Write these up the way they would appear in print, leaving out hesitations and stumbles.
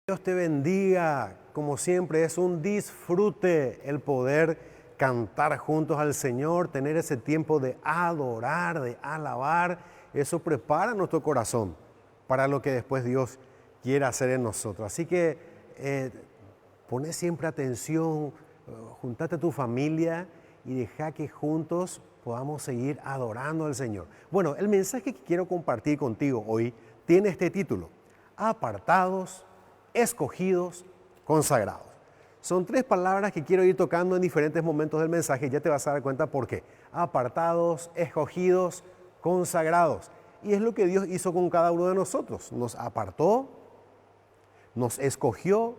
Dios te bendiga. Como siempre, es un disfrute el poder cantar juntos al Señor, tener ese tiempo de adorar, de alabar. Eso prepara nuestro corazón para lo que después Dios quiera hacer en nosotros. Así que poné siempre atención, juntate a tu familia y deja que juntos podamos seguir adorando al Señor. Bueno, el mensaje que quiero compartir contigo hoy tiene este título: Apartados, escogidos, consagrados. Son tres palabras que quiero ir tocando en diferentes momentos del mensaje. Ya te vas a dar cuenta por qué. Apartados, escogidos, consagrados. Y es lo que Dios hizo con cada uno de nosotros. Nos apartó, nos escogió,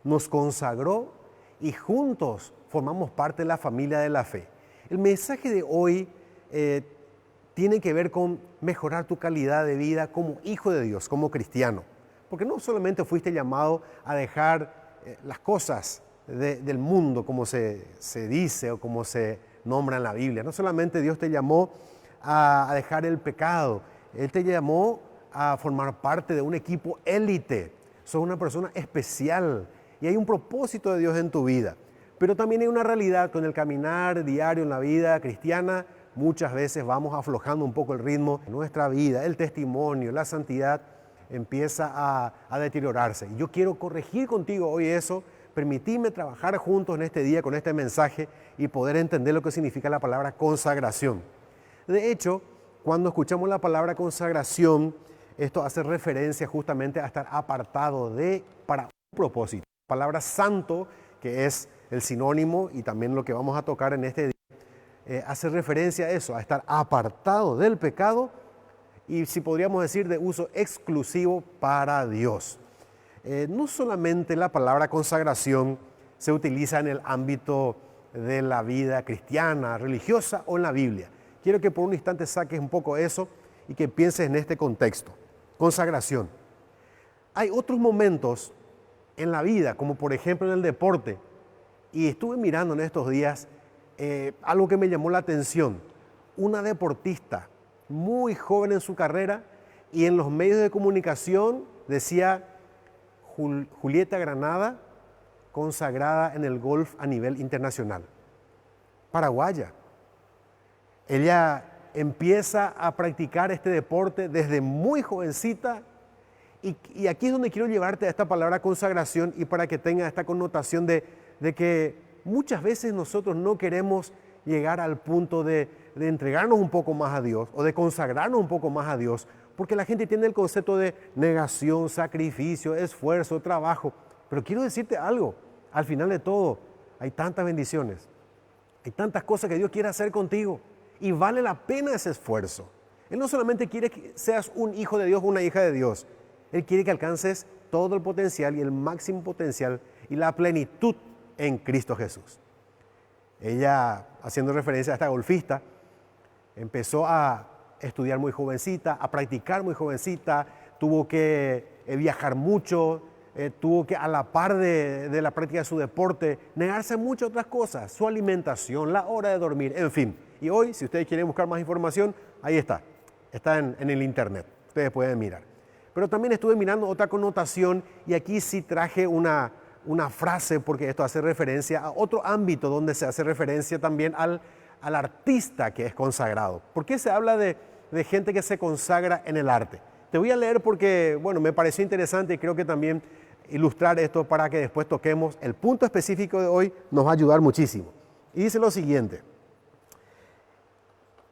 nos consagró y juntos formamos parte de la familia de la fe. El mensaje de hoy tiene que ver con mejorar tu calidad de vida como hijo de Dios, como cristiano. Porque no solamente fuiste llamado a dejar las cosas del mundo, como se dice o como se nombra en la Biblia. No solamente Dios te llamó a dejar el pecado, Él te llamó a formar parte de un equipo élite. Sos una persona especial y hay un propósito de Dios en tu vida. Pero también hay una realidad con el caminar diario en la vida cristiana. Muchas veces vamos aflojando un poco el ritmo de nuestra vida, el testimonio, la santidad empieza a deteriorarse. Y yo quiero corregir contigo hoy eso, permitirme trabajar juntos en este día con este mensaje y poder entender lo que significa la palabra consagración. De hecho, cuando escuchamos la palabra consagración, esto hace referencia justamente a estar apartado para un propósito. La palabra santo, que es el sinónimo y también lo que vamos a tocar en este día, hace referencia a eso, a estar apartado del pecado y, si podríamos decir, de uso exclusivo para Dios. No solamente la palabra consagración se utiliza en el ámbito de la vida cristiana, religiosa o en la Biblia. Quiero que por un instante saques un poco eso y que pienses en este contexto. Consagración. Hay otros momentos en la vida, como por ejemplo en el deporte, y estuve mirando en estos días algo que me llamó la atención. Una deportista muy joven en su carrera y en los medios de comunicación decía Julieta Granada, consagrada en el golf a nivel internacional. Paraguaya. Ella empieza a practicar este deporte desde muy jovencita y aquí es donde quiero llevarte a esta palabra consagración y para que tenga esta connotación de que muchas veces nosotros no queremos llegar al punto de entregarnos un poco más a Dios o de consagrarnos un poco más a Dios, porque la gente tiene el concepto de negación, sacrificio, esfuerzo, trabajo. Pero quiero decirte algo, al final de todo hay tantas bendiciones, hay tantas cosas que Dios quiere hacer contigo y vale la pena ese esfuerzo. Él no solamente quiere que seas un hijo de Dios o una hija de Dios, Él quiere que alcances todo el potencial y el máximo potencial y la plenitud en Cristo Jesús. Ella, haciendo referencia a esta golfista, empezó a estudiar muy jovencita, a practicar muy jovencita, tuvo que viajar mucho, tuvo que, a la par de la práctica de su deporte, negarse a muchas otras cosas, su alimentación, la hora de dormir, en fin. Y hoy, si ustedes quieren buscar más información, ahí está en el internet, ustedes pueden mirar. Pero también estuve mirando otra connotación y aquí sí traje una frase, porque esto hace referencia a otro ámbito donde se hace referencia también al artista que es consagrado. ¿Por qué se habla de gente que se consagra en el arte? Te voy a leer porque, bueno, me pareció interesante y creo que también ilustrar esto para que después toquemos el punto específico de hoy nos va a ayudar muchísimo. Y dice lo siguiente: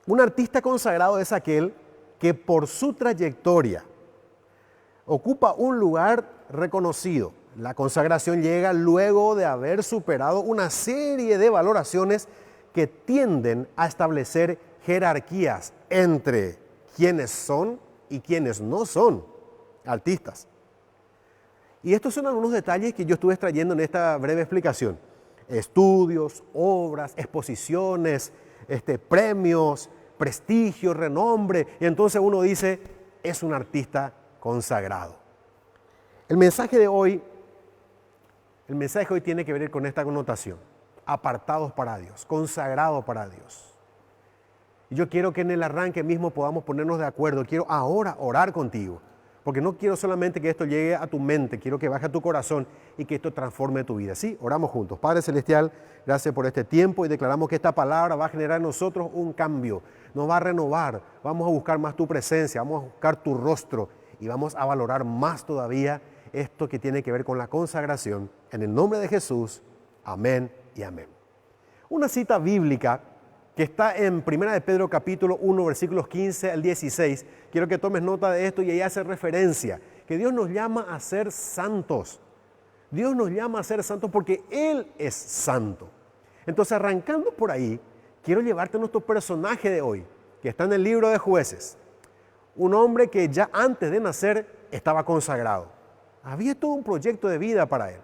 un artista consagrado es aquel que por su trayectoria ocupa un lugar reconocido. La consagración llega luego de haber superado una serie de valoraciones que tienden a establecer jerarquías entre quienes son y quienes no son artistas. Y estos son algunos detalles que yo estuve extrayendo en esta breve explicación. Estudios, obras, exposiciones, premios, prestigio, renombre. Y entonces uno dice, es un artista consagrado. El mensaje de hoy tiene que ver con esta connotación: apartados para Dios, consagrados para Dios. Y yo quiero que en el arranque mismo podamos ponernos de acuerdo. Quiero ahora orar contigo, Porque no quiero solamente que esto llegue a tu mente, quiero que baje a tu corazón y que esto transforme tu vida. Sí, oramos juntos. Padre Celestial, gracias por este tiempo y declaramos que esta palabra va a generar en nosotros un cambio, nos va a renovar, vamos a buscar más tu presencia, vamos a buscar tu rostro y vamos a valorar más todavía esto que tiene que ver con la consagración. En el nombre de Jesús, amén y amén. Una cita bíblica que está en 1 de Pedro capítulo 1, versículos 15 al 16. Quiero que tomes nota de esto y ahí hace referencia, que Dios nos llama a ser santos. Dios nos llama a ser santos porque Él es santo. Entonces, arrancando por ahí, quiero llevarte a nuestro personaje de hoy, que está en el libro de Jueces. Un hombre que ya antes de nacer estaba consagrado. Había todo un proyecto de vida para él.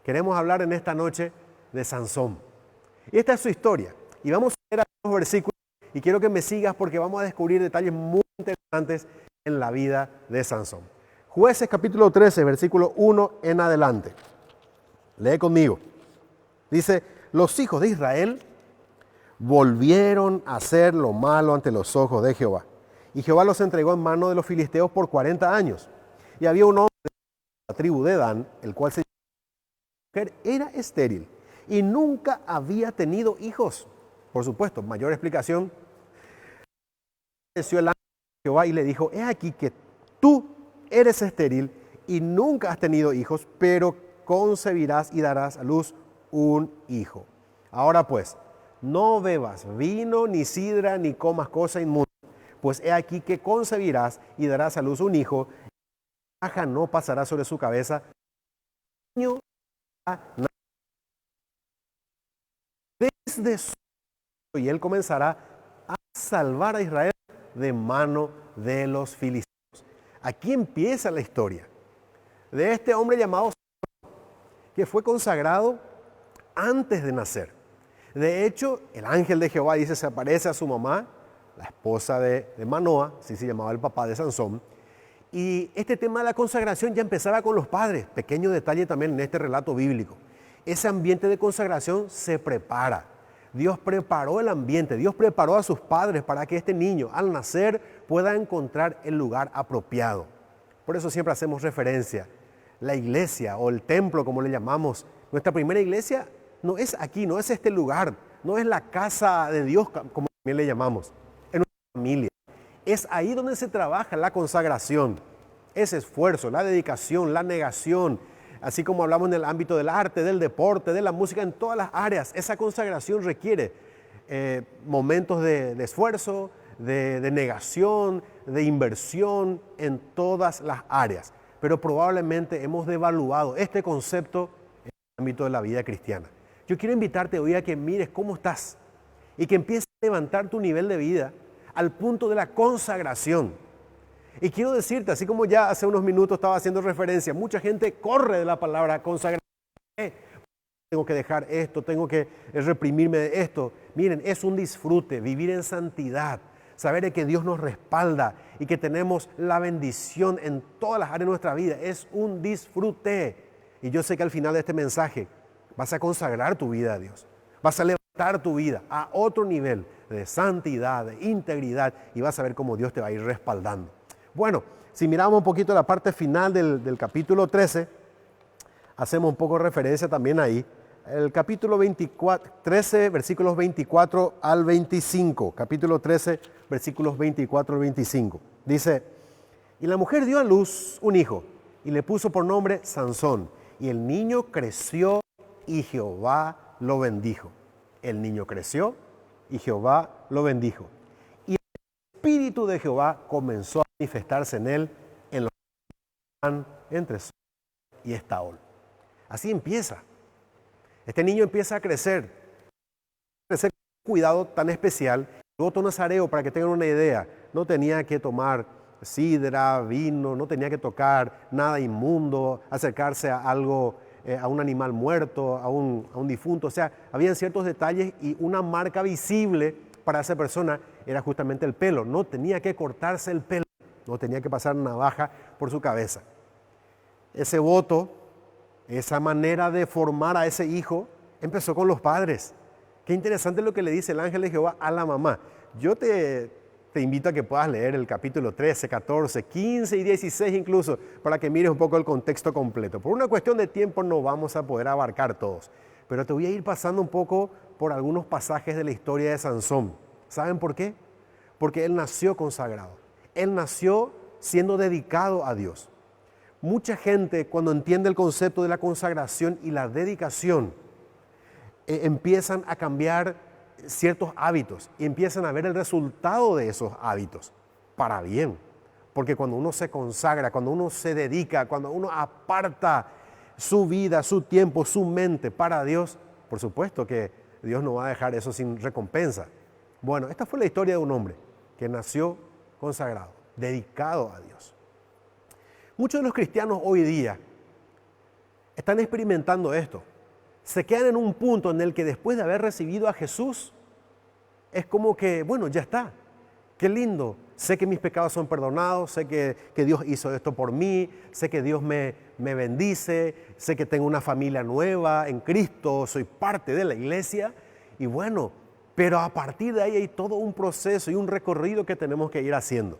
Queremos hablar en esta noche de Sansón. Y esta es su historia. Y vamos a leer algunos versículos y quiero que me sigas porque vamos a descubrir detalles muy interesantes en la vida de Sansón. Jueces capítulo 13, versículo 1 en adelante. Lee conmigo. Dice, los hijos de Israel volvieron a hacer lo malo ante los ojos de Jehová. Y Jehová los entregó en mano de los filisteos por 40 años. Y había un hombre de la tribu de Dan, el cual se llamaba, era estéril y nunca había tenido hijos. Por supuesto, mayor explicación. Apareció el ángel de Jehová y le dijo, he aquí que tú eres estéril y nunca has tenido hijos, pero concebirás y darás a luz un hijo. Ahora pues, no bebas vino, ni sidra, ni comas cosa inmunda, pues he aquí que concebirás y darás a luz un hijo, y la paja no pasará sobre su cabeza, desde su y él comenzará a salvar a Israel de mano de los filisteos. Aquí empieza la historia de este hombre llamado Sansón, que fue consagrado antes de nacer. De hecho, el ángel de Jehová dice, se aparece a su mamá, la esposa de Manoa, así se llamaba el papá de Sansón. Y este tema de la consagración ya empezaba con los padres. Pequeño detalle también en este relato bíblico. Ese ambiente de consagración se prepara. Dios preparó el ambiente, Dios preparó a sus padres para que este niño al nacer pueda encontrar el lugar apropiado. Por eso siempre hacemos referencia. La iglesia o el templo, como le llamamos, nuestra primera iglesia no es aquí, no es este lugar, no es la casa de Dios, como también le llamamos, es nuestra familia. Es ahí donde se trabaja la consagración, ese esfuerzo, la dedicación, la negación, así como hablamos en el ámbito del arte, del deporte, de la música, en todas las áreas. Esa consagración requiere momentos de esfuerzo, de negación, de inversión en todas las áreas. Pero probablemente hemos devaluado este concepto en el ámbito de la vida cristiana. Yo quiero invitarte hoy a que mires cómo estás y que empieces a levantar tu nivel de vida al punto de la consagración. Y quiero decirte, así como ya hace unos minutos estaba haciendo referencia, mucha gente corre de la palabra consagración. Tengo que dejar esto, tengo que reprimirme de esto. Miren, es un disfrute, vivir en santidad, saber que Dios nos respalda y que tenemos la bendición en todas las áreas de nuestra vida. Es un disfrute. Y yo sé que al final de este mensaje vas a consagrar tu vida a Dios. Vas a levantar tu vida a otro nivel de santidad, de integridad y vas a ver cómo Dios te va a ir respaldando. Bueno, si miramos un poquito la parte final del capítulo 13, hacemos un poco referencia también ahí. El capítulo 13, versículos 24 al 25. Capítulo 13, versículos 24 al 25. Dice, y la mujer dio a luz un hijo y le puso por nombre Sansón. Y el niño creció y Jehová lo bendijo. El niño creció y Jehová lo bendijo. Y el Espíritu de Jehová comenzó a manifestarse en él en los que estaban entre Sor y Estaol. Así empieza. Este niño empieza a crecer con un cuidado tan especial. El voto nazareo, para que tengan una idea, no tenía que tomar sidra, vino, no tenía que tocar nada inmundo, acercarse a algo, a un animal muerto, a un difunto. O sea, habían ciertos detalles y una marca visible para esa persona era justamente el pelo. No tenía que cortarse el pelo, no tenía que pasar navaja por su cabeza. Ese voto, esa manera de formar a ese hijo, empezó con los padres. Qué interesante lo que le dice el ángel de Jehová a la mamá. Yo te te invito a que puedas leer el capítulo 13, 14, 15 y 16 incluso, para que mires un poco el contexto completo. Por una cuestión de tiempo no vamos a poder abarcar todos, pero te voy a ir pasando un poco por algunos pasajes de la historia de Sansón. ¿Saben por qué? Porque él nació consagrado. Él nació siendo dedicado a Dios. Mucha gente, cuando entiende el concepto de la consagración y la dedicación, empiezan a cambiar ciertos hábitos y empiezan a ver el resultado de esos hábitos para bien. Porque cuando uno se consagra, cuando uno se dedica, cuando uno aparta su vida, su tiempo, su mente para Dios, por supuesto que Dios no va a dejar eso sin recompensa. Bueno, esta fue la historia de un hombre que nació consagrado, dedicado a Dios. Muchos de los cristianos hoy día están experimentando esto. Se quedan en un punto en el que después de haber recibido a Jesús, es como que, bueno, ya está. Qué lindo. Sé que mis pecados son perdonados, sé que Dios hizo esto por mí, sé que Dios me bendice, sé que tengo una familia nueva en Cristo, soy parte de la iglesia. Y bueno, pero a partir de ahí hay todo un proceso y un recorrido que tenemos que ir haciendo.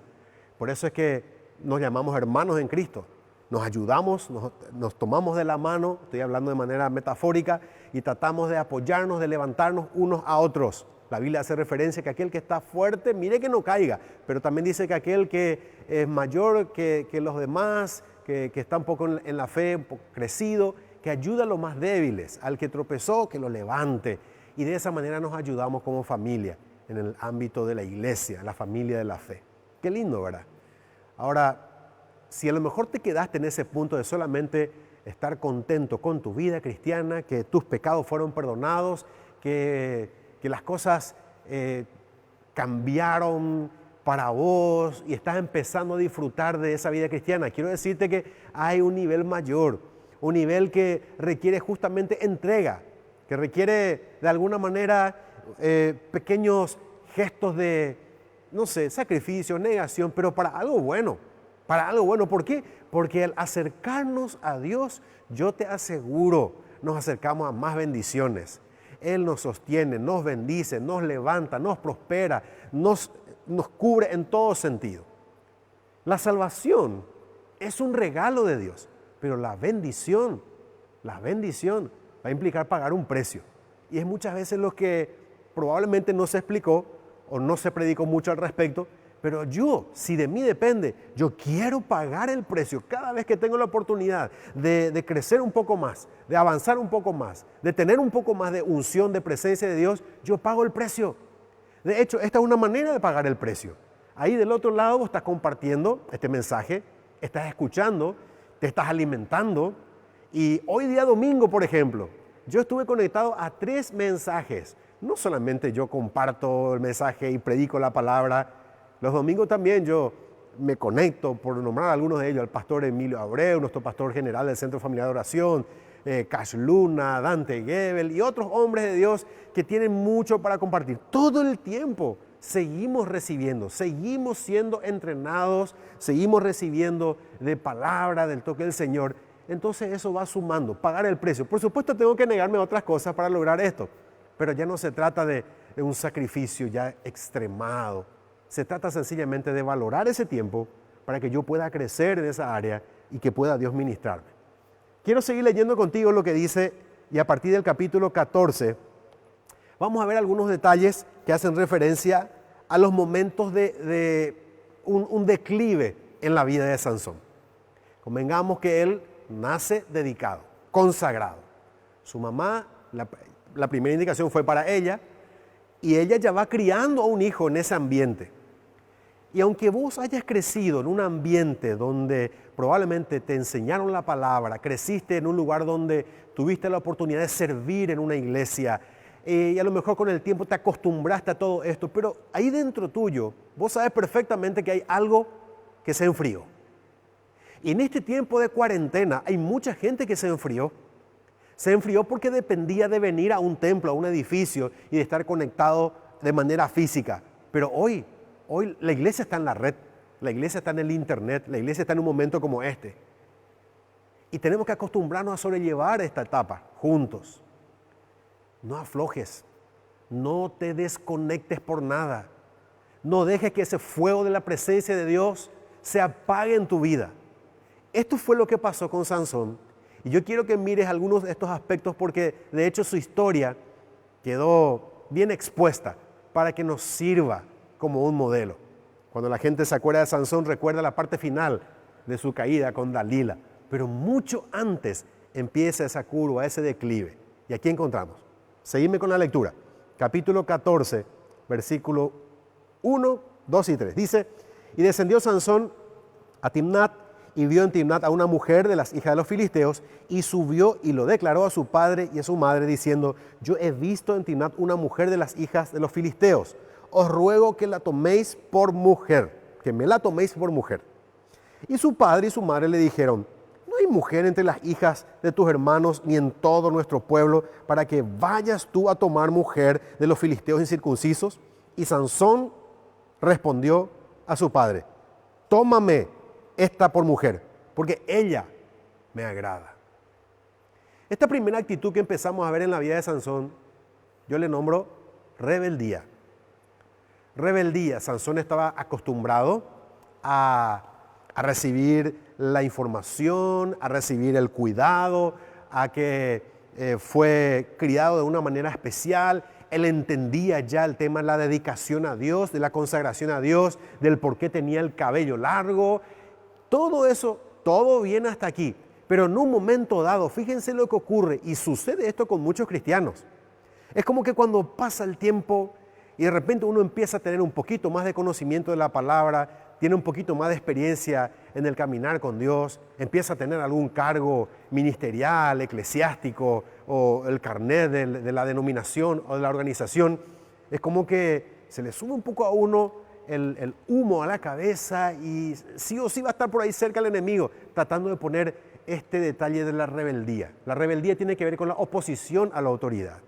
Por eso es que nos llamamos hermanos en Cristo. Nos ayudamos, nos tomamos de la mano, estoy hablando de manera metafórica, y tratamos de apoyarnos, de levantarnos unos a otros. La Biblia hace referencia que aquel que está fuerte, mire que no caiga, pero también dice que aquel que es mayor que los demás, que está un poco en la fe, un poco crecido, que ayuda a los más débiles, al que tropezó, que lo levante. Y de esa manera nos ayudamos como familia en el ámbito de la iglesia, la familia de la fe. Qué lindo, ¿verdad? Ahora, si a lo mejor te quedaste en ese punto de solamente estar contento con tu vida cristiana, que tus pecados fueron perdonados, que las cosas cambiaron para vos y estás empezando a disfrutar de esa vida cristiana, quiero decirte que hay un nivel mayor, un nivel que requiere justamente entrega, que requiere de alguna manera pequeños gestos de, no sé, sacrificio, negación, pero para algo bueno. Para algo bueno, ¿por qué? Porque al acercarnos a Dios, yo te aseguro, nos acercamos a más bendiciones. Él nos sostiene, nos bendice, nos levanta, nos prospera, nos cubre en todo sentido. La salvación es un regalo de Dios, pero la bendición va a implicar pagar un precio. Y es muchas veces lo que probablemente no se explicó o no se predicó mucho al respecto. Pero yo, si de mí depende, yo quiero pagar el precio cada vez que tengo la oportunidad de crecer un poco más, de avanzar un poco más, de tener un poco más de unción, de presencia de Dios, yo pago el precio. De hecho, esta es una manera de pagar el precio. Ahí del otro lado vos estás compartiendo este mensaje, estás escuchando, te estás alimentando. Y hoy día domingo, por ejemplo, yo estuve conectado a 3 mensajes. No solamente yo comparto el mensaje y predico la palabra. Los domingos también yo me conecto, por nombrar algunos de ellos, al pastor Emilio Abreu, nuestro pastor general del Centro Familiar de Oración, Cash Luna, Dante Gebel y otros hombres de Dios que tienen mucho para compartir. Todo el tiempo seguimos recibiendo, seguimos siendo entrenados, seguimos recibiendo de palabra, del toque del Señor. Entonces eso va sumando, pagar el precio. Por supuesto tengo que negarme a otras cosas para lograr esto, pero ya no se trata de un sacrificio ya extremado. Se trata sencillamente de valorar ese tiempo para que yo pueda crecer en esa área y que pueda Dios ministrarme. Quiero seguir leyendo contigo lo que dice, y a partir del capítulo 14 vamos a ver algunos detalles que hacen referencia a los momentos de un declive en la vida de Sansón. Convengamos que él nace dedicado, consagrado. Su mamá, la primera indicación fue para ella, y ella ya va criando a un hijo en ese ambiente. Y aunque vos hayas crecido en un ambiente donde probablemente te enseñaron la palabra, creciste en un lugar donde tuviste la oportunidad de servir en una iglesia, y a lo mejor con el tiempo te acostumbraste a todo esto, pero ahí dentro tuyo, vos sabes perfectamente que hay algo que se enfrió. Y en este tiempo de cuarentena hay mucha gente que se enfrió. Se enfrió porque dependía de venir a un templo, a un edificio y de estar conectado de manera física. Pero hoy la iglesia está en la red, la iglesia está en el internet, la iglesia está en un momento como este. Y tenemos que acostumbrarnos a sobrellevar esta etapa juntos. No aflojes, no te desconectes por nada. No dejes que ese fuego de la presencia de Dios se apague en tu vida. Esto fue lo que pasó con Sansón. Y yo quiero que mires algunos de estos aspectos porque de hecho su historia quedó bien expuesta para que nos sirva como un modelo. Cuando la gente se acuerda de Sansón, recuerda la parte final de su caída con Dalila. Pero mucho antes empieza esa curva, ese declive. Y aquí encontramos. Seguidme con la lectura. Capítulo 14, versículo 1, 2 y 3. Dice, y descendió Sansón a Timnat y vio en Timnat a una mujer de las hijas de los filisteos y subió y lo declaró a su padre y a su madre diciendo, yo he visto en Timnat una mujer de las hijas de los filisteos. Os ruego que la toméis por mujer, que me la toméis por mujer. Y su padre y su madre le dijeron, no hay mujer entre las hijas de tus hermanos ni en todo nuestro pueblo para que vayas tú a tomar mujer de los filisteos incircuncisos. Y Sansón respondió a su padre, tómame esta por mujer, porque ella me agrada. Esta primera actitud que empezamos a ver en la vida de Sansón, yo le nombro rebeldía. Rebeldía. Sansón estaba acostumbrado a recibir la información, a recibir el cuidado, a que fue criado de una manera especial. Él entendía ya el tema de la dedicación a Dios, de la consagración a Dios, del por qué tenía el cabello largo. Todo eso, todo viene hasta aquí. Pero en un momento dado, fíjense lo que ocurre, y sucede esto con muchos cristianos. Es como que cuando pasa el tiempo y de repente uno empieza a tener un poquito más de conocimiento de la palabra, tiene un poquito más de experiencia en el caminar con Dios, empieza a tener algún cargo ministerial, eclesiástico, o el carnet de la denominación o de la organización, es como que se le sube un poco a uno el humo a la cabeza y sí o sí va a estar por ahí cerca el enemigo, tratando de poner este detalle de la rebeldía. La rebeldía tiene que ver con la oposición a la autoridad.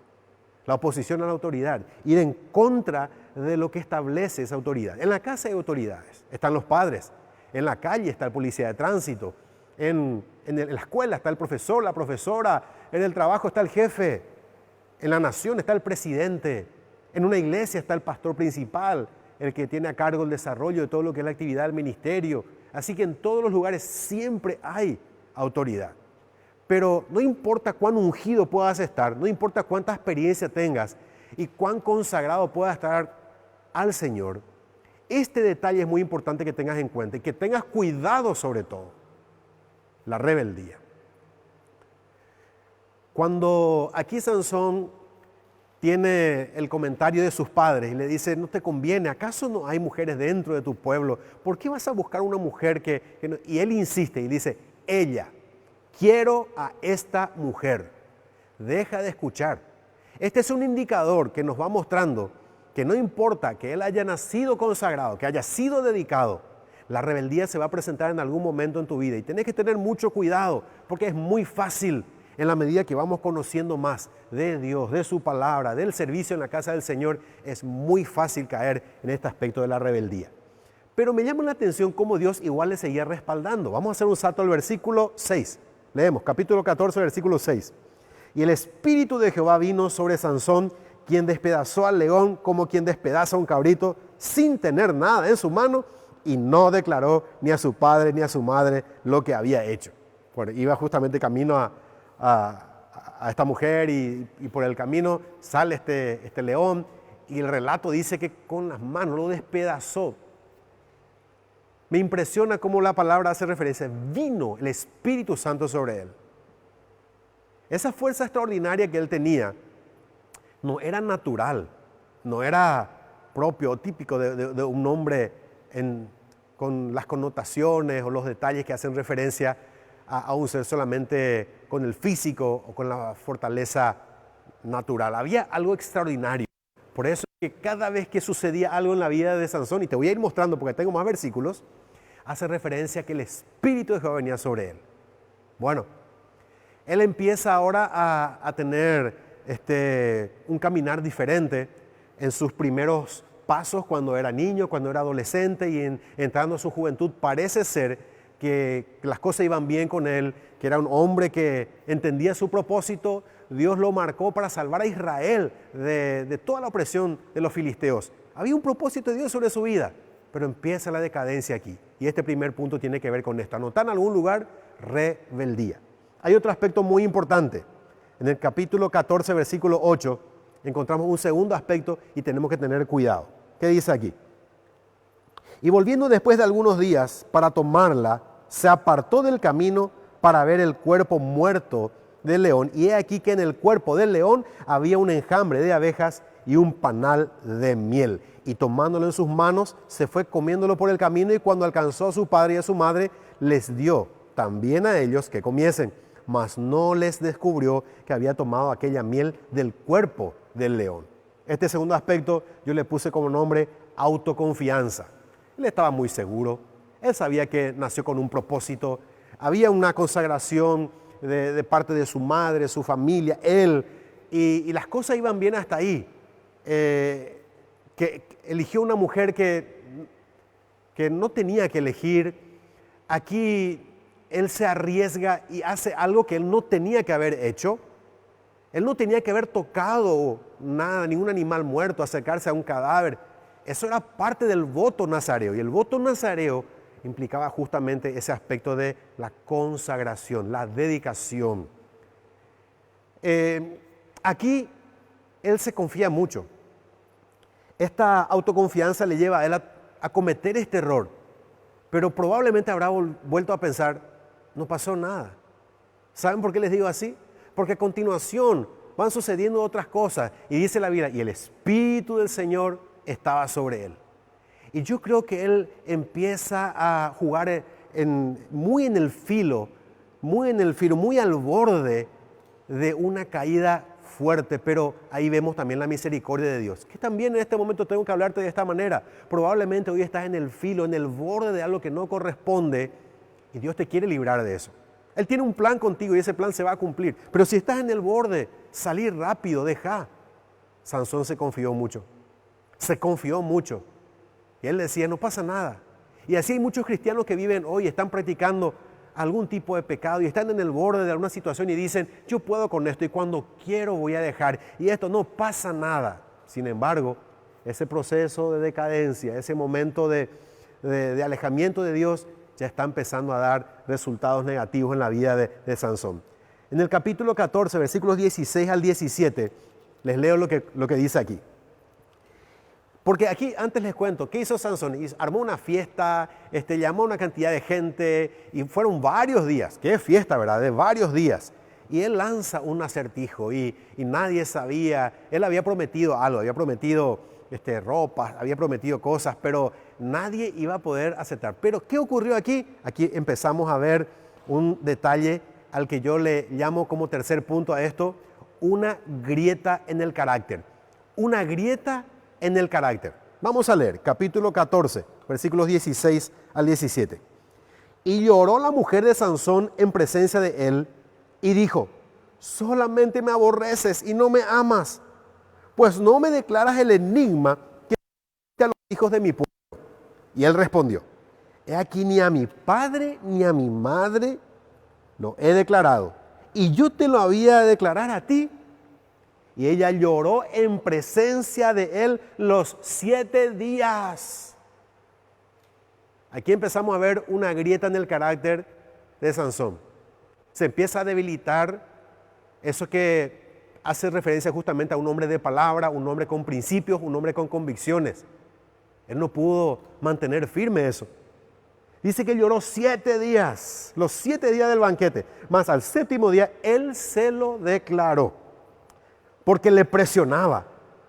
La oposición a la autoridad, ir en contra de lo que establece esa autoridad. En la casa hay autoridades, están los padres, en la calle está el policía de tránsito, en la escuela está el profesor, la profesora, en el trabajo está el jefe, en la nación está el presidente, en una iglesia está el pastor principal, el que tiene a cargo el desarrollo de todo lo que es la actividad del ministerio. Así que en todos los lugares siempre hay autoridad. Pero no importa cuán ungido puedas estar, no importa cuánta experiencia tengas y cuán consagrado puedas estar al Señor, este detalle es muy importante que tengas en cuenta y que tengas cuidado sobre todo, la rebeldía. Cuando aquí Sansón tiene el comentario de sus padres y le dice, no te conviene, ¿acaso no hay mujeres dentro de tu pueblo? ¿Por qué vas a buscar una mujer que no? Y él insiste y dice, ella. Quiero a esta mujer. Deja de escuchar. Este es un indicador que nos va mostrando que no importa que él haya nacido consagrado, que haya sido dedicado, la rebeldía se va a presentar en algún momento en tu vida y tienes que tener mucho cuidado porque es muy fácil en la medida que vamos conociendo más de Dios, de su palabra, del servicio en la casa del Señor, es muy fácil caer en este aspecto de la rebeldía. Pero me llama la atención cómo Dios igual le seguía respaldando. Vamos a hacer un salto al versículo 6. Leemos, capítulo 14, versículo 6. Y el Espíritu de Jehová vino sobre Sansón, quien despedazó al león como quien despedaza a un cabrito, sin tener nada en su mano, y no declaró ni a su padre ni a su madre lo que había hecho. Bueno, iba justamente camino a esta mujer y por el camino sale este león, y el relato dice que con las manos lo despedazó. Me impresiona cómo la palabra hace referencia. Vino el Espíritu Santo sobre él. Esa fuerza extraordinaria que él tenía no era natural, no era propio o típico de un hombre con las connotaciones o los detalles que hacen referencia a un ser solamente con el físico o con la fortaleza natural. Había algo extraordinario. Por eso que cada vez que sucedía algo en la vida de Sansón, y te voy a ir mostrando porque tengo más versículos, hace referencia a que el Espíritu de Jehová venía sobre él. Bueno, él empieza ahora a tener un caminar diferente en sus primeros pasos cuando era niño, cuando era adolescente y entrando a su juventud. Parece ser que las cosas iban bien con él, que era un hombre que entendía su propósito. Dios lo marcó para salvar a Israel de toda la opresión de los filisteos. Había un propósito de Dios sobre su vida, pero empieza la decadencia aquí. Y este primer punto tiene que ver con esto. Anotar en algún lugar rebeldía. Hay otro aspecto muy importante. En el capítulo 14, versículo 8, encontramos un segundo aspecto y tenemos que tener cuidado. ¿Qué dice aquí? Y volviendo después de algunos días para tomarla, se apartó del camino para ver el cuerpo muerto del león. Y he aquí que en el cuerpo del león había un enjambre de abejas y un panal de miel. Y tomándolo en sus manos, se fue comiéndolo por el camino, y cuando alcanzó a su padre y a su madre, les dio también a ellos que comiesen. Mas no les descubrió que había tomado aquella miel del cuerpo del león. Este segundo aspecto yo le puse como nombre autoconfianza. Él estaba muy seguro, él sabía que nació con un propósito, había una consagración de parte de su madre, su familia, él, y las cosas iban bien hasta ahí. Que eligió una mujer que no tenía que elegir. Aquí él se arriesga y hace algo que él no tenía que haber hecho. Él no tenía que haber tocado nada, ningún animal muerto, acercarse a un cadáver. Eso era parte del voto nazareo, y el voto nazareo implicaba justamente ese aspecto de la consagración, la dedicación. Aquí él se confía mucho. Esta autoconfianza le lleva a él a cometer este error, pero probablemente habrá vuelto a pensar, no pasó nada. ¿Saben por qué les digo así? Porque a continuación van sucediendo otras cosas, y dice la Biblia, y el Espíritu del Señor estaba sobre él. Y yo creo que él empieza a jugar muy en el filo, muy al borde de una caída fuerte, pero ahí vemos también la misericordia de Dios. Que también en este momento tengo que hablarte de esta manera. Probablemente hoy estás en el filo, en el borde de algo que no corresponde, y Dios te quiere librar de eso. Él tiene un plan contigo y ese plan se va a cumplir. Pero si estás en el borde, salir rápido, deja. Sansón se confió mucho. Y él decía, no pasa nada. Y así hay muchos cristianos que viven hoy, están practicando algún tipo de pecado y están en el borde de alguna situación y dicen, yo puedo con esto y cuando quiero voy a dejar. Y esto no pasa nada. Sin embargo, ese proceso de decadencia, ese momento de alejamiento de Dios, ya está empezando a dar resultados negativos en la vida de Sansón. En el capítulo 14, versículos 16 al 17, les leo lo que dice aquí. Porque aquí, antes les cuento, ¿qué hizo Sansón? Armó una fiesta, llamó a una cantidad de gente, y fueron varios días. Qué fiesta, ¿verdad? De varios días. Y él lanza un acertijo, y nadie sabía. Él había prometido algo, había prometido ropas, había prometido cosas, pero nadie iba a poder aceptar. Pero, ¿qué ocurrió aquí? Aquí empezamos a ver un detalle al que yo le llamo como tercer punto a esto, una grieta en el carácter. Una grieta en el carácter. Vamos a leer, capítulo 14, versículos 16 al 17. Y lloró la mujer de Sansón en presencia de él y dijo, solamente me aborreces y no me amas, pues no me declaras el enigma que a los hijos de mi pueblo. Y él respondió, he aquí ni a mi padre ni a mi madre lo he declarado, y yo te lo había de declarar a ti. Y ella lloró en presencia de él los 7 días. Aquí empezamos a ver una grieta en el carácter de Sansón. Se empieza a debilitar eso que hace referencia justamente a un hombre de palabra, un hombre con principios, un hombre con convicciones. Él no pudo mantener firme eso. Dice que lloró 7 días, los 7 días del banquete. Mas al 7º día él se lo declaró, porque le presionaba,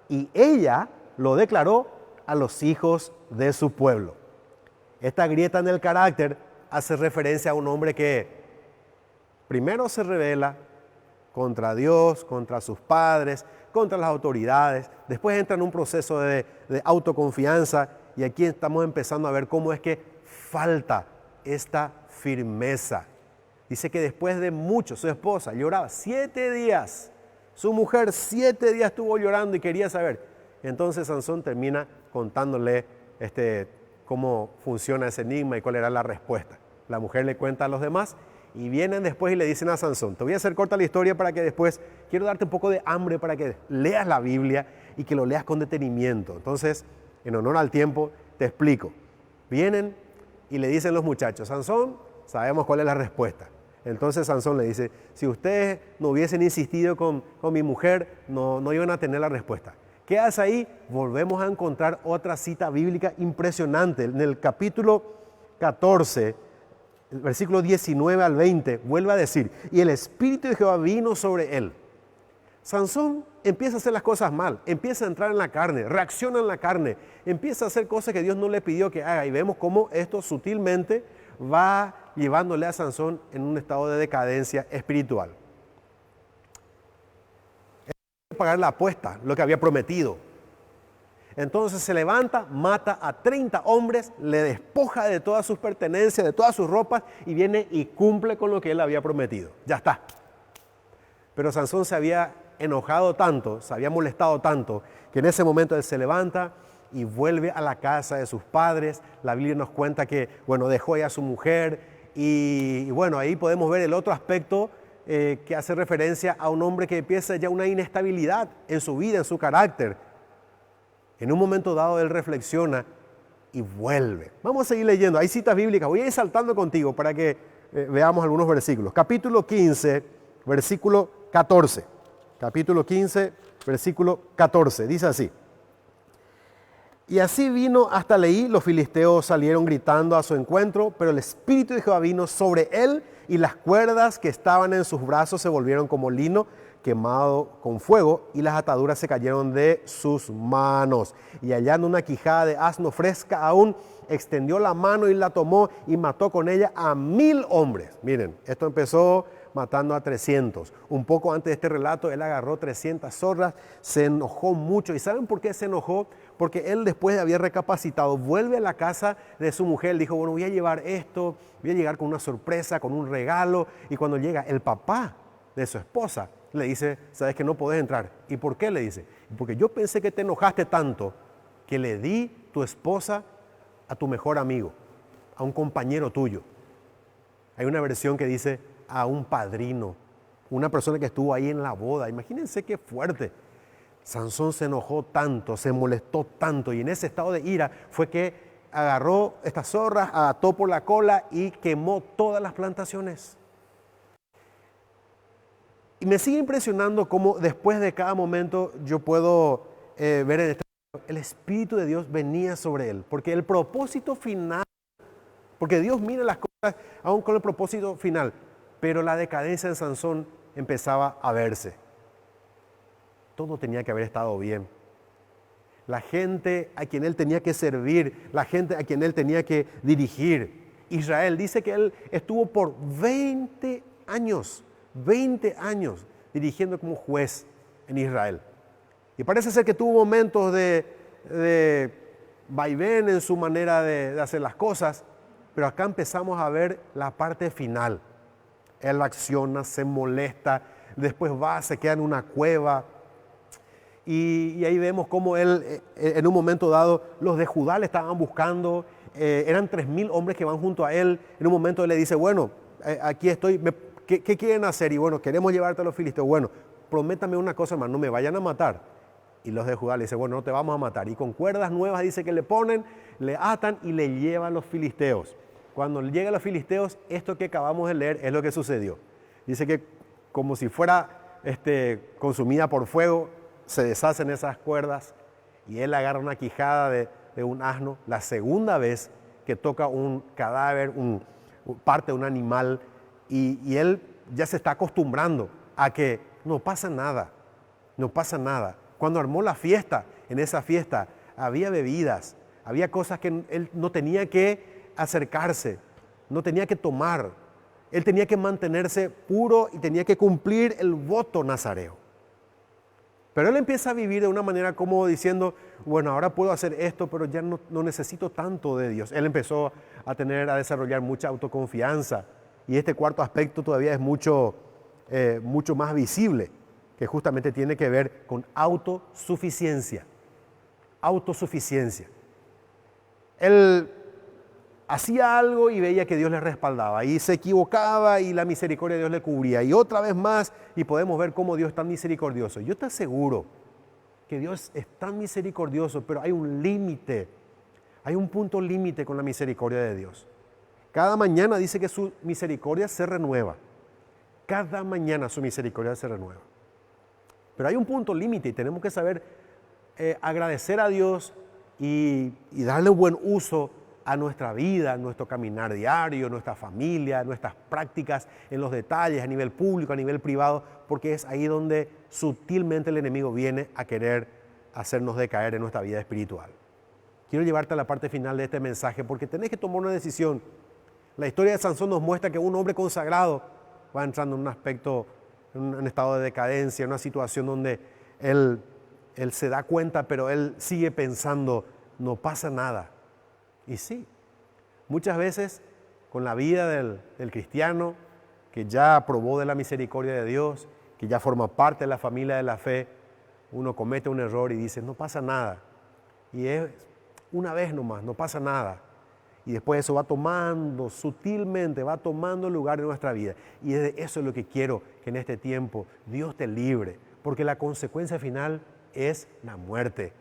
y ella lo declaró a los hijos de su pueblo. Esta grieta en el carácter hace referencia a un hombre que primero se rebela contra Dios, contra sus padres, contra las autoridades, después entra en un proceso de autoconfianza, y aquí estamos empezando a ver cómo es que falta esta firmeza. Dice que después de mucho, su esposa lloraba 7 días. Su mujer 7 días estuvo llorando y quería saber. Entonces Sansón termina contándole cómo funciona ese enigma y cuál era la respuesta. La mujer le cuenta a los demás y vienen después y le dicen a Sansón, te voy a hacer corta la historia para que después, quiero darte un poco de hambre para que leas la Biblia y que lo leas con detenimiento. Entonces En honor al tiempo, te explico. Vienen y le dicen los muchachos, Sansón, sabemos cuál es la respuesta. Entonces Sansón le dice, si ustedes no hubiesen insistido con mi mujer, no iban a tener la respuesta. ¿Qué hace ahí? Volvemos a encontrar otra cita bíblica impresionante. En el capítulo 14, el versículo 19 al 20, vuelve a decir, y el Espíritu de Jehová vino sobre él. Sansón empieza a hacer las cosas mal, empieza a entrar en la carne, reacciona en la carne, empieza a hacer cosas que Dios no le pidió que haga. Y vemos cómo esto sutilmente va llevándole a Sansón en un estado de decadencia espiritual. Él quiere pagar la apuesta, lo que había prometido. Entonces se levanta, mata a 30 hombres, le despoja de todas sus pertenencias, de todas sus ropas, y viene y cumple con lo que él había prometido. Ya está. Pero Sansón se había enojado tanto, se había molestado tanto, que en ese momento él se levanta y vuelve a la casa de sus padres. La Biblia nos cuenta que, dejó ya a su mujer, y ahí podemos ver el otro aspecto que hace referencia a un hombre que empieza ya una inestabilidad en su vida, en su carácter. En un momento dado él reflexiona y vuelve. Vamos a seguir leyendo, hay citas bíblicas, voy a ir saltando contigo para que veamos algunos versículos. Capítulo 15, versículo 14. Capítulo 15, versículo 14, dice así. Y así vino hasta Leí, los filisteos salieron gritando a su encuentro, pero el Espíritu de Jehová vino sobre él, y las cuerdas que estaban en sus brazos se volvieron como lino quemado con fuego, y las ataduras se cayeron de sus manos. Y hallando una quijada de asno fresca aún, extendió la mano y la tomó y mató con ella a 1000 hombres. Miren, esto empezó matando a 300. Un poco antes de este relato, él agarró 300 zorras, se enojó mucho. ¿Y saben por qué se enojó? Porque él, después de haber recapacitado, vuelve a la casa de su mujer. Dijo, voy a llevar esto, voy a llegar con una sorpresa, con un regalo. Y cuando llega el papá de su esposa, le dice, sabes que no podés entrar. ¿Y por qué? Le dice, porque yo pensé que te enojaste tanto que le di tu esposa a tu mejor amigo, a un compañero tuyo. Hay una versión que dice a un padrino, una persona que estuvo ahí en la boda. Imagínense qué fuerte. Sansón se enojó tanto, se molestó tanto, y en ese estado de ira fue que agarró estas zorras, ató por la cola y quemó todas las plantaciones. Y me sigue impresionando cómo después de cada momento yo puedo ver en este el Espíritu de Dios venía sobre él, porque el propósito final, porque Dios mira las cosas aún con el propósito final, pero la decadencia en Sansón empezaba a verse. Todo tenía que haber estado bien. La gente a quien él tenía que servir, la gente a quien él tenía que dirigir. Israel dice que él estuvo por 20 años dirigiendo como juez en Israel. Y parece ser que tuvo momentos de vaivén en su manera de hacer las cosas, pero acá empezamos a ver la parte final. Él acciona, se molesta, después va, se queda en una cueva. Y ahí vemos cómo él, en un momento dado, los de Judá le estaban buscando. Eran 3000 hombres que van junto a él. En un momento él le dice, aquí estoy, ¿qué quieren hacer? Y queremos llevarte a los filisteos. Prométame una cosa más, no me vayan a matar. Y los de Judá le dicen, no te vamos a matar. Y con cuerdas nuevas dice que le ponen, le atan y le llevan a los filisteos. Cuando llegan a los filisteos, esto que acabamos de leer es lo que sucedió. Dice que como si fuera consumida por fuego, se deshacen esas cuerdas y él agarra una quijada de un asno. La segunda vez que toca un cadáver, parte de un animal, y él ya se está acostumbrando a que no pasa nada. Cuando armó la fiesta, en esa fiesta había bebidas, había cosas que él no tenía que acercarse, no tenía que tomar. Él tenía que mantenerse puro y tenía que cumplir el voto nazareo. Pero él empieza a vivir de una manera como diciendo, ahora puedo hacer esto, pero ya no necesito tanto de Dios. Él empezó a desarrollar mucha autoconfianza. Y este cuarto aspecto todavía es mucho más visible, que justamente tiene que ver con autosuficiencia. Él hacía algo y veía que Dios le respaldaba, y se equivocaba y la misericordia de Dios le cubría, y otra vez más, y podemos ver cómo Dios es tan misericordioso. Yo te aseguro que Dios es tan misericordioso, pero hay un límite, hay un punto límite con la misericordia de Dios. Cada mañana dice que su misericordia se renueva. Cada mañana su misericordia se renueva. Pero hay un punto límite y tenemos que saber agradecer a Dios y darle buen uso a nuestra vida, a nuestro caminar diario, a nuestra familia, a nuestras prácticas, en los detalles, a nivel público, a nivel privado, porque es ahí donde sutilmente el enemigo viene a querer hacernos decaer en nuestra vida espiritual. Quiero llevarte a la parte final de este mensaje porque tenés que tomar una decisión. La historia de Sansón nos muestra que un hombre consagrado va entrando en un aspecto, en un estado de decadencia, en una situación donde él se da cuenta, pero él sigue pensando, no pasa nada. Y sí, muchas veces con la vida del cristiano, que ya probó de la misericordia de Dios, que ya forma parte de la familia de la fe, uno comete un error y dice, no pasa nada. Y es una vez nomás, no pasa nada. Y después eso va tomando, sutilmente, va tomando lugar en nuestra vida. Y eso es lo que quiero, que en este tiempo Dios te libre, porque la consecuencia final es la muerte.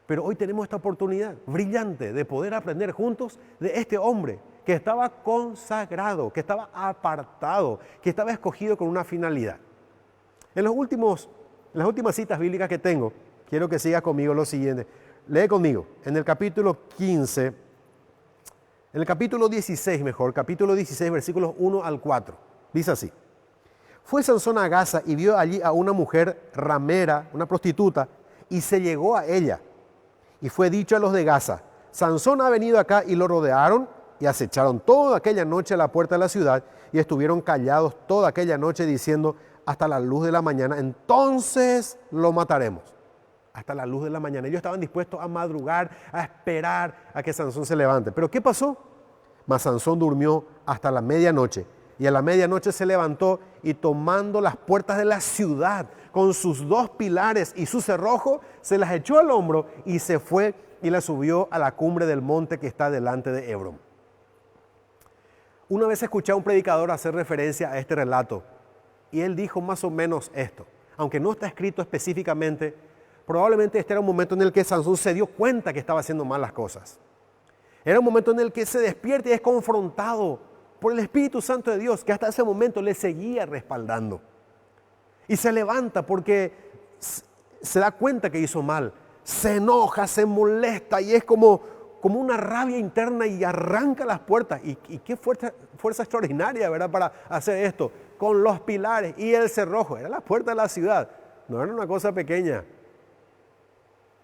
Pero hoy tenemos esta oportunidad brillante de poder aprender juntos de este hombre que estaba consagrado, que estaba apartado, que estaba escogido con una finalidad. En las últimas citas bíblicas que tengo, quiero que sigas conmigo lo siguiente. Lee conmigo, en el capítulo 15, en el capítulo 16 capítulo 16, versículos 1 al 4. Dice así. Fue Sansón a Gaza y vio allí a una mujer ramera, una prostituta, y se llegó a ella. Y fue dicho a los de Gaza, Sansón ha venido acá, y lo rodearon y acecharon toda aquella noche a la puerta de la ciudad y estuvieron callados toda aquella noche diciendo hasta la luz de la mañana, entonces lo mataremos. Hasta la luz de la mañana. Ellos estaban dispuestos a madrugar, a esperar a que Sansón se levante. ¿Pero qué pasó? Mas Sansón durmió hasta la medianoche. Y a la medianoche se levantó y tomando las puertas de la ciudad con sus 2 pilares y su cerrojo, se las echó al hombro y se fue y la subió a la cumbre del monte que está delante de Hebrón. Una vez escuché a un predicador hacer referencia a este relato y él dijo más o menos esto. Aunque no está escrito específicamente, probablemente este era un momento en el que Sansón se dio cuenta que estaba haciendo mal las cosas. Era un momento en el que se despierta y es confrontado por el Espíritu Santo de Dios, que hasta ese momento le seguía respaldando. Y se levanta porque se da cuenta que hizo mal, se enoja, se molesta y es como una rabia interna y arranca las puertas. Y qué fuerza extraordinaria, ¿verdad?, para hacer esto, con los pilares y el cerrojo. Era la puerta de la ciudad, no era una cosa pequeña.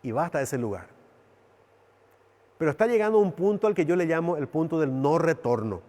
Y va hasta ese lugar. Pero está llegando a un punto al que yo le llamo el punto del no retorno.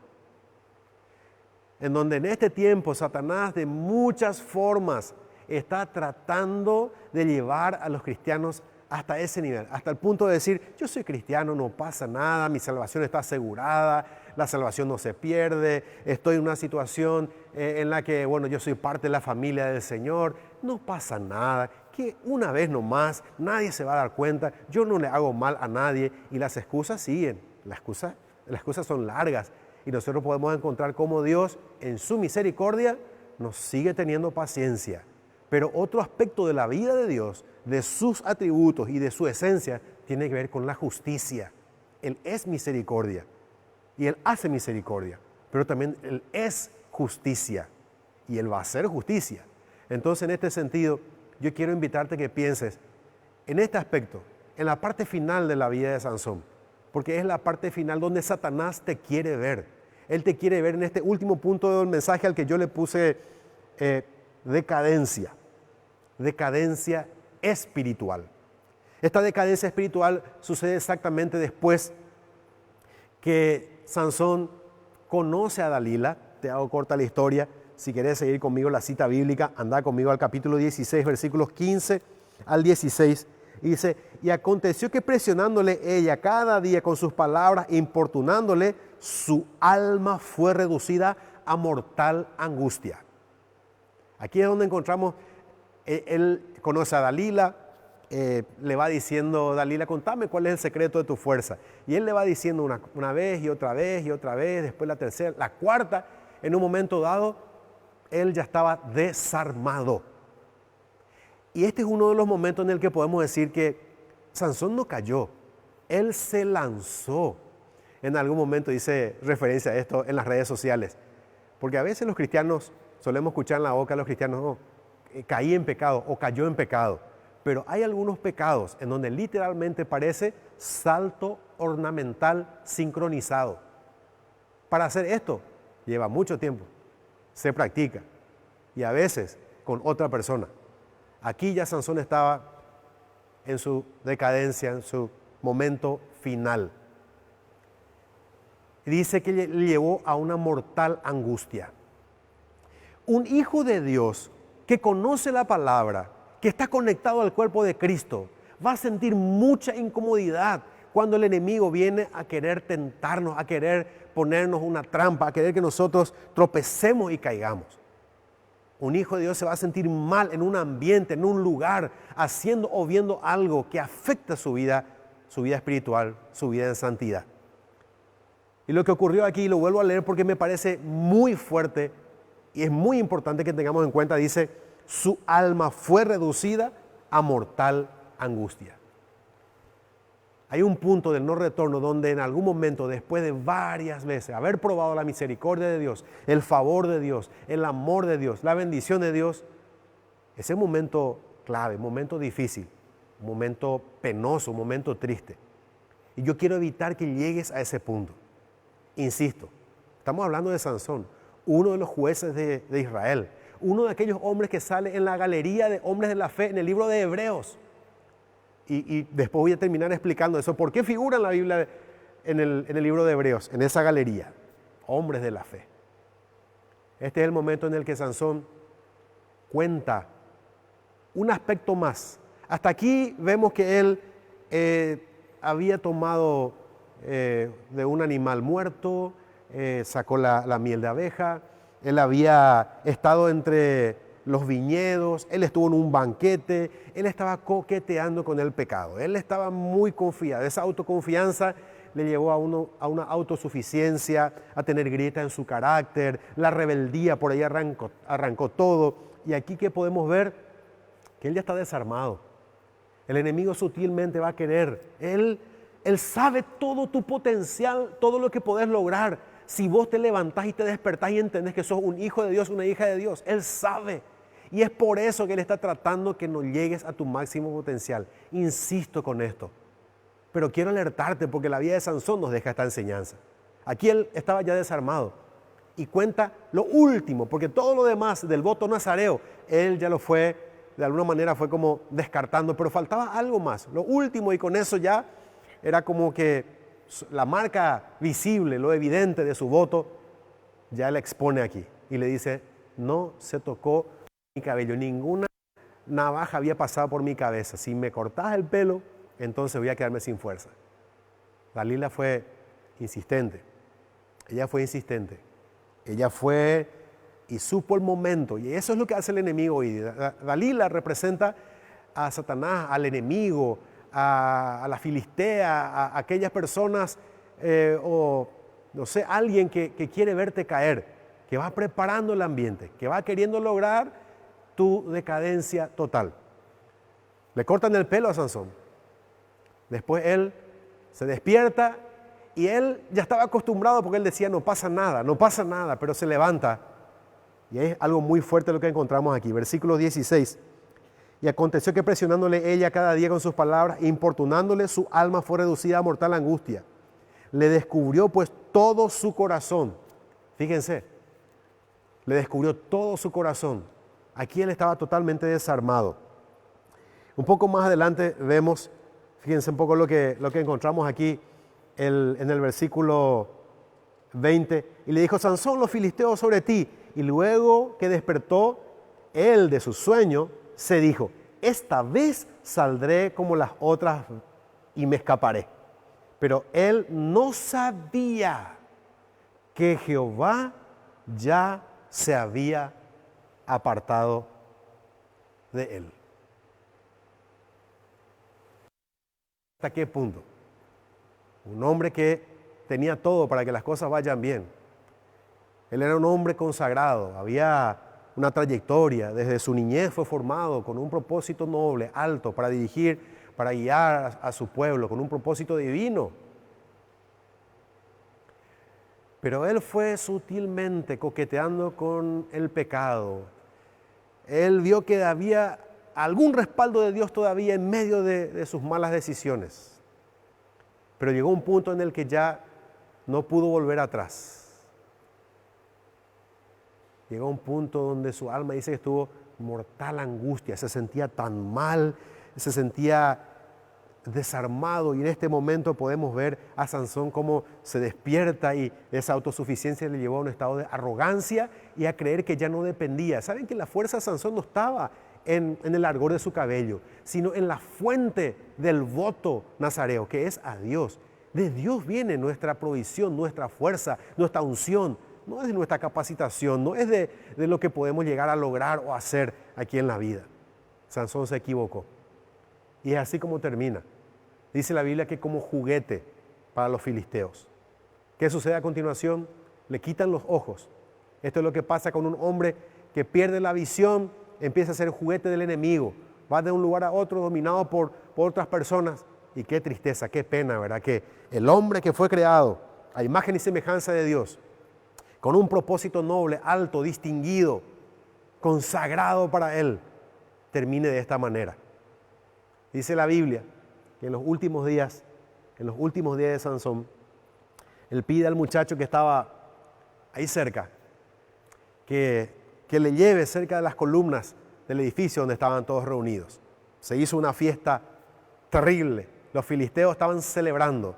En donde en este tiempo Satanás de muchas formas está tratando de llevar a los cristianos hasta ese nivel, hasta el punto de decir, yo soy cristiano, no pasa nada, mi salvación está asegurada, la salvación no se pierde, estoy en una situación en la que, bueno, yo soy parte de la familia del Señor, no pasa nada, que una vez nomás, nadie se va a dar cuenta, yo no le hago mal a nadie, y las excusas siguen, las excusas son largas. Y nosotros podemos encontrar cómo Dios, en su misericordia, nos sigue teniendo paciencia. Pero otro aspecto de la vida de Dios, de sus atributos y de su esencia, tiene que ver con la justicia. Él es misericordia y Él hace misericordia, pero también Él es justicia y Él va a hacer justicia. Entonces, en este sentido, yo quiero invitarte a que pienses en este aspecto, en la parte final de la vida de Sansón. Porque es la parte final donde Satanás te quiere ver. Él te quiere ver en este último punto del mensaje al que yo le puse decadencia. Decadencia espiritual. Esta decadencia espiritual sucede exactamente después que Sansón conoce a Dalila. Te hago corta la historia. Si querés seguir conmigo la cita bíblica, anda conmigo al capítulo 16, versículos 15 al 16. Y dice, y aconteció que presionándole ella cada día con sus palabras, importunándole, su alma fue reducida a mortal angustia. Aquí es donde encontramos, él conoce a Dalila, le va diciendo, Dalila, contame cuál es el secreto de tu fuerza. Y él le va diciendo una vez y otra vez y otra vez, después la tercera, la cuarta, en un momento dado, él ya estaba desarmado. Y este es uno de los momentos en el que podemos decir que Sansón no cayó, él se lanzó. En algún momento hice referencia a esto en las redes sociales, porque a veces los cristianos solemos escuchar en la boca a los cristianos, no, caí en pecado o cayó en pecado. Pero hay algunos pecados en donde literalmente parece salto ornamental sincronizado. Para hacer esto lleva mucho tiempo, se practica y a veces con otra persona. Aquí ya Sansón estaba en su decadencia, en su momento final. Dice que le llevó a una mortal angustia. Un hijo de Dios que conoce la palabra, que está conectado al cuerpo de Cristo, va a sentir mucha incomodidad cuando el enemigo viene a querer tentarnos, a querer ponernos una trampa, a querer que nosotros tropecemos y caigamos. Un hijo de Dios se va a sentir mal en un ambiente, en un lugar, haciendo o viendo algo que afecta su vida espiritual, su vida en santidad. Y lo que ocurrió aquí, lo vuelvo a leer porque me parece muy fuerte y es muy importante que tengamos en cuenta, dice, su alma fue reducida a mortal angustia. Hay un punto del no retorno donde en algún momento, después de varias veces haber probado la misericordia de Dios, el favor de Dios, el amor de Dios, la bendición de Dios, ese momento clave, momento difícil, un momento penoso, un momento triste. Y yo quiero evitar que llegues a ese punto. Insisto, estamos hablando de Sansón, uno de los jueces de Israel, uno de aquellos hombres que sale en la galería de hombres de la fe en el libro de Hebreos. Y después voy a terminar explicando eso. ¿Por qué figura en la Biblia en el libro de Hebreos, en esa galería? Hombres de la fe. Este es el momento en el que Sansón cuenta un aspecto más. Hasta aquí vemos que él había tomado de un animal muerto, sacó la miel de abeja, él había estado entre los viñedos, él estuvo en un banquete, él estaba coqueteando con el pecado, él estaba muy confiado. Esa autoconfianza le llevó a una autosuficiencia, a tener grieta en su carácter, la rebeldía por ahí arrancó todo. Y aquí que podemos ver que él ya está desarmado. El enemigo sutilmente va a querer, él sabe todo tu potencial, todo lo que podés lograr. Si vos te levantás y te despertás y entendés que sos un hijo de Dios, una hija de Dios, Él sabe. Y es por eso que Él está tratando que no llegues a tu máximo potencial. Insisto con esto. Pero quiero alertarte porque la vida de Sansón nos deja esta enseñanza. Aquí él estaba ya desarmado y cuenta lo último, porque todo lo demás del voto nazareo, él ya lo fue, de alguna manera fue como descartando, pero faltaba algo más. Lo último, y con eso ya era como que la marca visible, lo evidente de su voto, ya la expone aquí. Y le dice, no se tocó mi cabello, ninguna navaja había pasado por mi cabeza. Si me cortás el pelo, entonces voy a quedarme sin fuerza. Dalila fue insistente. Ella fue insistente. Ella fue y supo el momento. Y eso es lo que hace el enemigo hoy. Dalila representa a Satanás, al enemigo, a la filistea, a aquellas personas o no sé, alguien que quiere verte caer, que va preparando el ambiente, que va queriendo lograr tu decadencia total. Le cortan el pelo a Sansón. Después él se despierta y él ya estaba acostumbrado porque él decía no pasa nada, pero se levanta. Y es algo muy fuerte lo que encontramos aquí. Versículo 16. Y aconteció que presionándole ella cada día con sus palabras, importunándole, su alma fue reducida a mortal angustia. Le descubrió pues todo su corazón. Fíjense, le descubrió todo su corazón. Aquí él estaba totalmente desarmado. Un poco más adelante vemos, fíjense un poco lo que encontramos aquí en el versículo 20. Y le dijo, Sansón, los filisteos sobre ti. Y luego que despertó él de su sueño, se dijo, esta vez saldré como las otras y me escaparé. Pero él no sabía que Jehová ya se había apartado de él. ¿Hasta qué punto? Un hombre que tenía todo para que las cosas vayan bien. Él era un hombre consagrado, había una trayectoria. Desde su niñez fue formado con un propósito noble, alto, para dirigir, para guiar a su pueblo, con un propósito divino. Pero él fue sutilmente coqueteando con el pecado. Él vio que había algún respaldo de Dios todavía en medio de sus malas decisiones. Pero llegó un punto en el que ya no pudo volver atrás. Llegó un punto donde su alma dice que estuvo mortal angustia, se sentía tan mal, se sentía desarmado, y en este momento podemos ver a Sansón cómo se despierta y esa autosuficiencia le llevó a un estado de arrogancia y a creer que ya no dependía. ¿Saben que la fuerza de Sansón no estaba en el largor de su cabello, sino en la fuente del voto nazareo, que es a Dios? De Dios viene nuestra provisión, nuestra fuerza, nuestra unción. No es de nuestra capacitación, no es de lo que podemos llegar a lograr o hacer aquí en la vida. Sansón se equivocó. Y es así como termina. Dice la Biblia que como juguete para los filisteos. ¿Qué sucede a continuación? Le quitan los ojos. Esto es lo que pasa con un hombre que pierde la visión, empieza a ser juguete del enemigo. Va de un lugar a otro dominado por otras personas. Y qué tristeza, qué pena, ¿verdad? Que el hombre que fue creado a imagen y semejanza de Dios, con un propósito noble, alto, distinguido, consagrado para Él, termine de esta manera. Dice la Biblia que en los últimos días de Sansón, él pide al muchacho que estaba ahí cerca, que le lleve cerca de las columnas del edificio donde estaban todos reunidos. Se hizo una fiesta terrible, los filisteos estaban celebrando,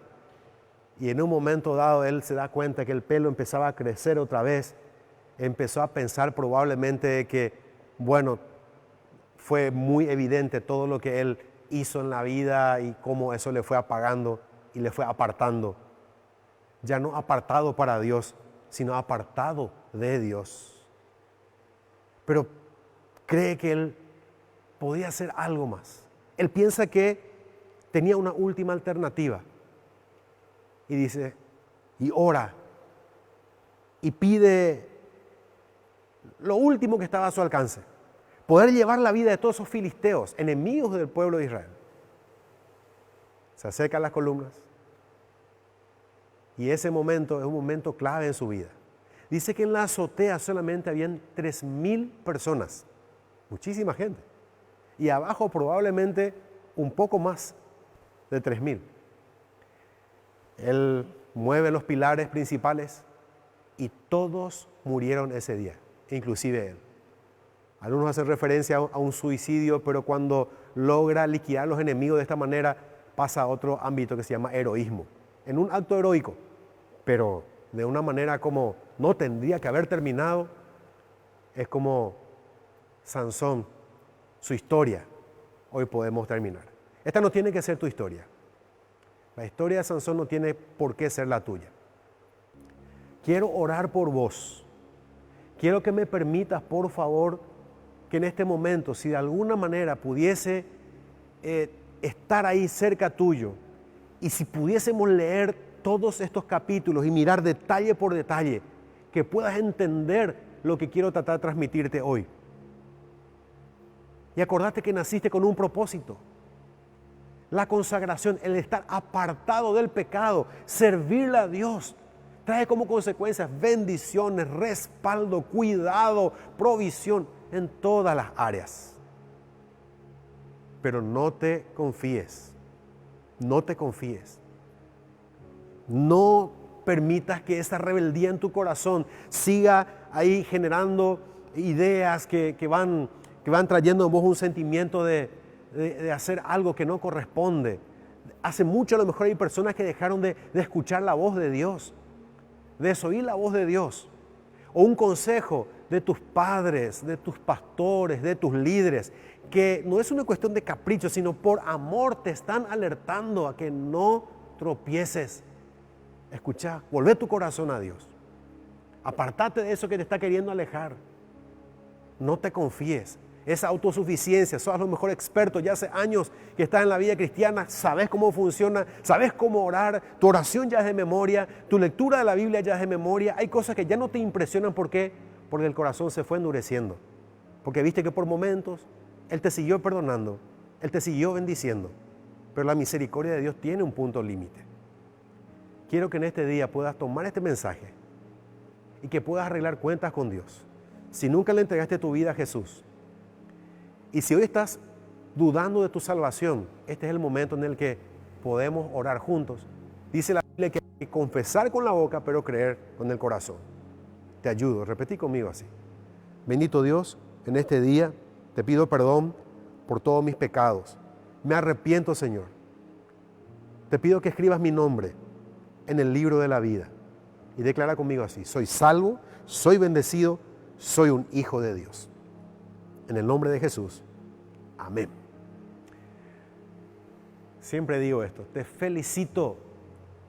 y en un momento dado él se da cuenta que el pelo empezaba a crecer otra vez, empezó a pensar probablemente que, bueno, fue muy evidente todo lo que él hizo en la vida y cómo eso le fue apagando y le fue apartando. Ya no apartado para Dios, sino apartado de Dios. Pero cree que él podía hacer algo más. Él piensa que tenía una última alternativa. Y dice, y ora, y pide lo último que estaba a su alcance: poder llevar la vida de todos esos filisteos, enemigos del pueblo de Israel. Se acerca a las columnas y ese momento es un momento clave en su vida. Dice que en la azotea solamente habían 3,000 personas, muchísima gente, y abajo probablemente un poco más de 3,000. Él mueve los pilares principales y todos murieron ese día, inclusive él. Algunos hacen referencia a un suicidio, pero cuando logra liquidar a los enemigos de esta manera, pasa a otro ámbito que se llama heroísmo. En un acto heroico, pero de una manera como no tendría que haber terminado, es como Sansón, su historia, hoy podemos terminar. Esta no tiene que ser tu historia. La historia de Sansón no tiene por qué ser la tuya. Quiero orar por vos. Quiero que me permitas, por favor, que en este momento, si de alguna manera pudiese estar ahí cerca tuyo, y si pudiésemos leer todos estos capítulos y mirar detalle por detalle, que puedas entender lo que quiero tratar de transmitirte hoy. Y acordate que naciste con un propósito. La consagración, el estar apartado del pecado, servirle a Dios, trae como consecuencias bendiciones, respaldo, cuidado, provisión en todas las áreas. Pero no te confíes, no te confíes. No permitas que esa rebeldía en tu corazón siga ahí generando ideas que van trayendo en vos un sentimiento de hacer algo que no corresponde. Hace mucho a lo mejor hay personas que dejaron de escuchar la voz de Dios, de desoír la voz de Dios, o un consejo de tus padres, de tus pastores, de tus líderes, que no es una cuestión de capricho, sino por amor te están alertando a que no tropieces. Escucha, volvé tu corazón a Dios. Apartate de eso que te está queriendo alejar. No te confíes. Esa autosuficiencia, sos a lo mejor experto, ya hace años que estás en la vida cristiana, sabes cómo funciona, sabes cómo orar, tu oración ya es de memoria, tu lectura de la Biblia ya es de memoria. Hay cosas que ya no te impresionan. ¿Por qué? porque el corazón se fue endureciendo. Porque viste que por momentos Él te siguió perdonando, Él te siguió bendiciendo, pero la misericordia de Dios tiene un punto límite. Quiero que en este día puedas tomar este mensaje y que puedas arreglar cuentas con Dios. Si nunca le entregaste tu vida a Jesús, y si hoy estás dudando de tu salvación, este es el momento en el que podemos orar juntos. Dice la Biblia que hay que confesar con la boca, pero creer con el corazón. Te ayudo, repetí conmigo así. Bendito Dios, en este día te pido perdón por todos mis pecados. Me arrepiento, Señor. Te pido que escribas mi nombre en el libro de la vida. Y declara conmigo así: soy salvo, soy bendecido, soy un hijo de Dios. En el nombre de Jesús. Amén. Siempre digo esto, te felicito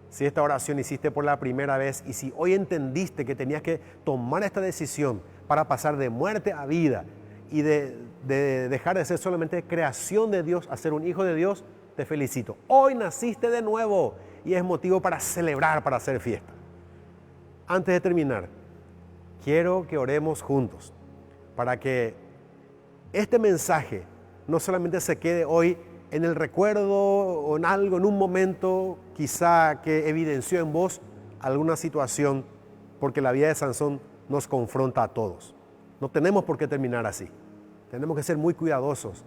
si esta oración hiciste por la primera vez y si hoy entendiste que tenías que tomar esta decisión para pasar de muerte a vida y de dejar de ser solamente creación de Dios a ser un hijo de Dios, te felicito. Hoy naciste de nuevo y es motivo para celebrar, para hacer fiesta. Antes de terminar, quiero que oremos juntos para que este mensaje no solamente se quede hoy en el recuerdo o en algo, en un momento quizá que evidenció en vos alguna situación, porque la vida de Sansón nos confronta a todos. No tenemos por qué terminar así. Tenemos que ser muy cuidadosos,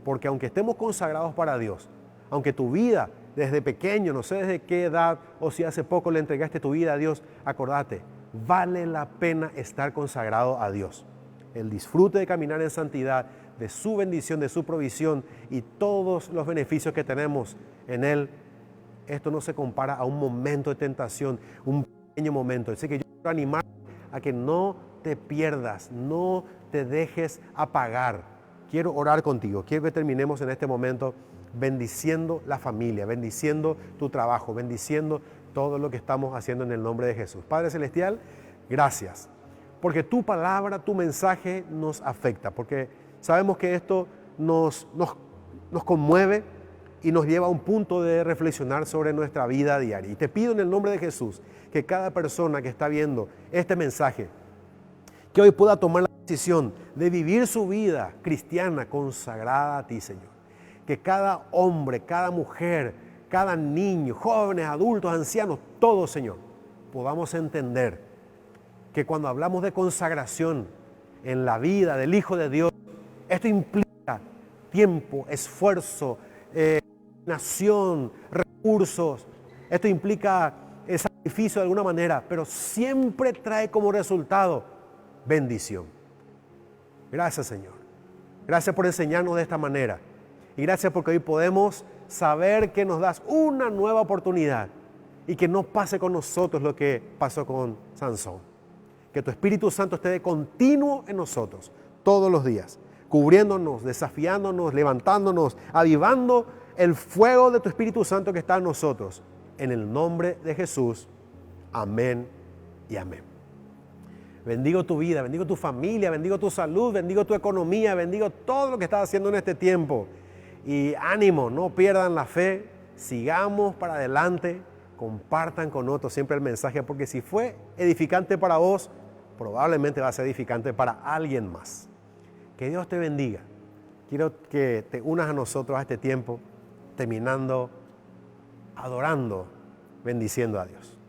porque aunque estemos consagrados para Dios, aunque tu vida desde pequeño, no sé desde qué edad o si hace poco le entregaste tu vida a Dios, acordate, vale la pena estar consagrado a Dios. El disfrute de caminar en santidad, de su bendición, de su provisión y todos los beneficios que tenemos en Él, esto no se compara a un momento de tentación, un pequeño momento. Así que yo quiero animar a que no te pierdas, no te dejes apagar. Quiero orar contigo, quiero que terminemos en este momento bendiciendo la familia, bendiciendo tu trabajo, bendiciendo todo lo que estamos haciendo en el nombre de Jesús. Padre Celestial, gracias, porque tu palabra, tu mensaje nos afecta, porque sabemos que esto nos conmueve y nos lleva a un punto de reflexionar sobre nuestra vida diaria. Y te pido en el nombre de Jesús que cada persona que está viendo este mensaje, que hoy pueda tomar la decisión de vivir su vida cristiana consagrada a ti, Señor. Que cada hombre, cada mujer, cada niño, jóvenes, adultos, ancianos, todos, Señor, podamos entender que cuando hablamos de consagración en la vida del Hijo de Dios, esto implica tiempo, esfuerzo, nación, recursos. Esto implica sacrificio de alguna manera, pero siempre trae como resultado bendición. Gracias, Señor. Gracias por enseñarnos de esta manera. Y gracias porque hoy podemos saber que nos das una nueva oportunidad y que no pase con nosotros lo que pasó con Sansón. Que tu Espíritu Santo esté de continuo en nosotros todos los días, cubriéndonos, desafiándonos, levantándonos, avivando el fuego de tu Espíritu Santo que está en nosotros. En el nombre de Jesús. Amén y amén. Bendigo tu vida, bendigo tu familia, bendigo tu salud, bendigo tu economía, bendigo todo lo que estás haciendo en este tiempo. Y ánimo, no pierdan la fe, sigamos para adelante, compartan con otros siempre el mensaje, porque si fue edificante para vos, probablemente va a ser edificante para alguien más. Que Dios te bendiga. Quiero que te unas a nosotros a este tiempo, terminando, adorando, bendiciendo a Dios.